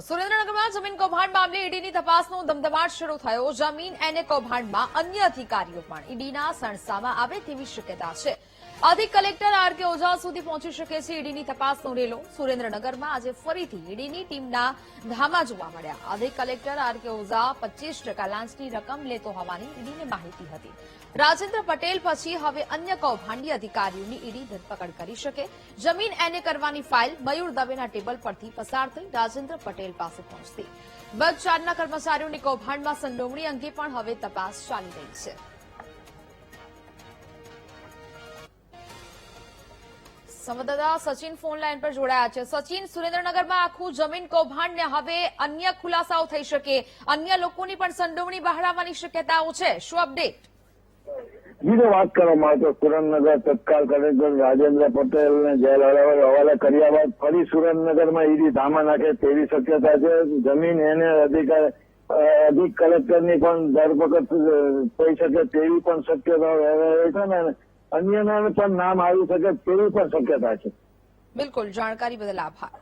સુરેન્દ્રનગરમાં જમીન કૌભાંડ મામલે ઈડીની તપાસનો ધમધમાટ શરૂ થયો. જમીન અને કૌભાંડમાં અન્ય અધિકારીઓ પણ ઈડીના સણસામાં આવે તેવી શક્યતા છે. અધિક કલેક્ટર આર.કે. ઓઝા સુધી પહોંચી શકે છે ઈડીની તપાસનો રેલો. સુરેન્દ્રનગરમાં આજે ફરીથી ઈડીની ટીમના ધામા જોવા મળ્યા. અધિક કલેક્ટર આર.કે. ઓઝા 25% લાંચની રકમ લેતો હોવાની ઈડીને માહિતી હતી. રાજેન્દ્ર પટેલ પછી હવે અન્ય કૌભાંડી અધિકારીઓની ઈડી ધરપકડ કરી શકે. જમીન એને કરવાની ફાઇલ મયુર દવેના ટેબલ પરથી પસાર થઈ રાજેન્દ્ર પટેલ પાસે પહોંચતી. બસ 4ના કર્મચારીઓની કૌભાંડમાં સંડોવણી અંગે પણ હવે તપાસ ચાલી રહી છે. સંવાદદાતા સચિન ફોન લાઈન પર જોડાયા છે. સચિન, સુરેન્દ્રનગરમાં આખું જમીન કૌભાંડને હવે અન્ય ખુલાસાઓ થઈ શકે, અન્ય લોકોની પણ સંડોવણી બહાર આવવાની શક્યતાઓ છે. શું અપડેટ? બીજો વાત કરવામાં આવે તો સુરેન્દ્રનગર તત્કાલ કલેક્ટર રાજેન્દ્ર પટેલને જેલ હવાલે કર્યા બાદ ફરી સુરેન્દ્રનગરમાં ઈડી ધામા નાખે તેવી શક્યતા છે. જમીન એને અધિક કલેક્ટરની પણ ધરપકડ થઈ શકે તેવી પણ શક્યતા છે ને અન્યના પણ નામ આવી શકે તેવી પણ શક્યતા છે. બિલકુલ, જાણકારી બદલ આભાર.